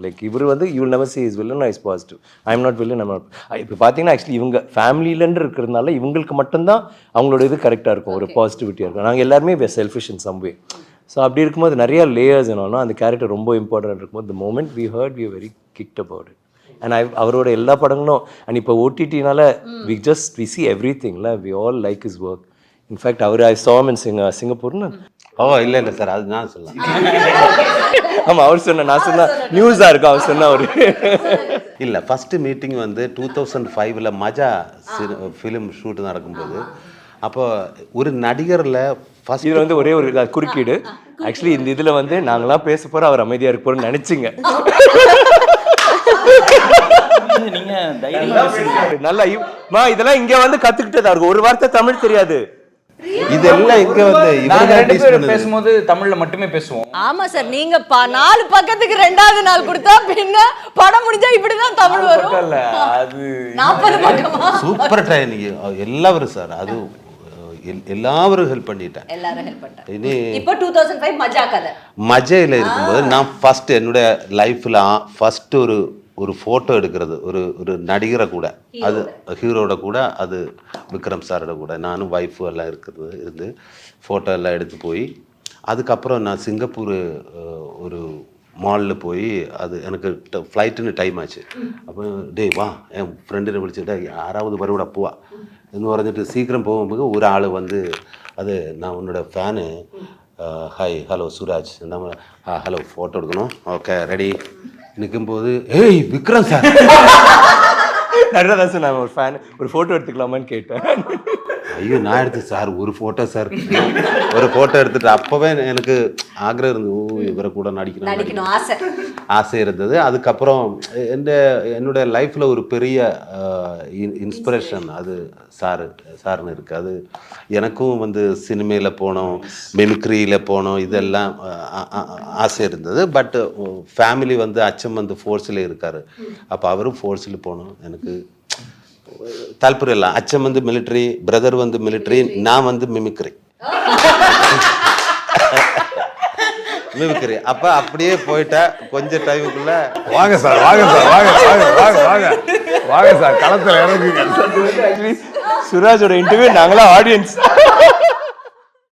Like இவர் வந்து you will never sea is villain is positive. I am not villain. இப்போ பார்த்தீங்கன்னா actually இவங்க ஃபேமிலியிலன்னு இருக்கிறதுனால இவங்களுக்கு மட்டும்தான் அவங்களோட இது கரெக்டாக இருக்கும், ஒரு பாசிட்டிவிட்டியாக இருக்கும். நாங்கள் எல்லாருமே we selfish in some way. So அப்படி இருக்கும்போது நிறைய லேயர்ஸ் என்னன்னா அந்த கேரக்டர் ரொம்ப இம்பார்ட்டன்ட் இருக்கும்போது the moment we heard we were very kicked about it. And அவரோட எல்லா படங்களும் அண்ட் இப்போ ஓடிடினால we see everything la, we all like his work. In fact அவர் I saw him in சிங்கப்பூர்னு. இல்லை சார், அது நான் சொல்லலாம். ஆமாம், அவர் சொன்ன, நான் சொன்ன நியூஸாக இருக்கும் அவர் சொன்ன ஒரு இல்லை. ஃபஸ்ட்டு மீட்டிங் வந்து 2005 மஜா ஃபிலிம் ஷூட் நடக்கும்போது, அப்போ ஒரு நடிகரில் ஃபஸ்ட் இது வந்து ஒரே ஒரு குறுக்கீடு. ஆக்சுவலி இந்த இதில் வந்து நாங்களாம் பேச போகிறோம், அவர் அமைதியாக இருக்க போகிறோன்னு நினச்சிங்க. நல்லா இதெல்லாம் இங்கே வந்து கற்றுக்கிட்டதா இருக்கும். ஒரு வார்த்தை தமிழ் தெரியாது. இதெல்லாம் இங்க வந்து பேசும்போது தமிழ்ல மட்டுமே பேசுவோம். ஆமா சார், நீங்க 4 பக்கத்துக்கு 2வது நாள் கொடுத்தா பின்ன படம் முடிஞ்சா இப்படிதான் தமிழ் வரும். அது 40 பக்கமா சூப்பர் ட்ரைனிங் எல்லாரும் சார். அது எல்லாரும் ஹெல்ப் பண்ணிட்டேன். எல்லாரும் ஹெல்ப் பண்ணிட்டாங்க. இப்போ 2005 மஜா கதை மஜையில் இருக்கும்போது நான் ஃபர்ஸ்ட் என்னுடைய லைஃப்ல ஃபர்ஸ்ட் ஒரு ஃபோட்டோ எடுக்கிறது, ஒரு நடிகரை கூட, அது ஹீரோட கூட, அது விக்ரம் சாரோட கூட, நானும் ஒய்ஃபு எல்லாம் இருந்து ஃபோட்டோ எல்லாம் எடுத்து போய், அதுக்கப்புறம் நான் சிங்கப்பூர் ஒரு மாலில் போய், அது எனக்கு ஃப்ளைட்டுன்னு டைம் ஆச்சு. அப்போ டே வா, என் ஃப்ரெண்டுனை விളിച്ചിട്ട് யாராவது வருவிட போவா എന്ന് പറഞ്ഞിട്ട് சீக்கிரம் போகும்போது ஒரு ஆள் வந்து, அது நான் உன்னோட ஃபேனு, ஹாய் ஹலோ சுராஜ், நம்ம ஹலோ ஃபோட்டோ எடுக்கணும், ஓகே ரெடி நிற்கும்போது, ஏய் விக்ரம் சார். நிறைய சார் நான் ஒரு ஃபேன், ஒரு ஃபோட்டோ எடுத்துக்கலாமான்னு கேட்டேன். ஐயோ நான் எடுத்து சார் ஒரு ஃபோட்டோ சார், ஒரு ஃபோட்டோ எடுத்துட்டு அப்போவே எனக்கு ஆக்ரகம் இருந்தது, இவரை கூட நடிக்கணும் ஆசை இருந்தது. அதுக்கப்புறம் என்னுடைய லைஃப்பில் ஒரு பெரிய இன்ஸ்பிரேஷன் அது சார்னு இருக்குது. அது எனக்கும் வந்து சினிமையில் போனோம், மிமிக்ரியில் போனோம், இதெல்லாம் ஆசை இருந்தது. பட் ஃபேமிலி வந்து அச்சம் வந்து ஃபோர்ஸில் இருக்கார். அப்போ அவரும் ஃபோர்ஸில் போகணும், எனக்கு தால்பரியம் இல்லை. அச்சம் வந்து மிலிட்ரி, பிரதர் வந்து மிலிட்ரி, நான் வந்து மிமிக்ரி. அப்ப அப்படியே போயிட்டா கொஞ்சம் டைமுக்குள்ள வாங்க சார் களத்துல இறங்குங்க. சுராஜோட இன்டர்வியூ நாங்களாம் ஆடியன்ஸ்.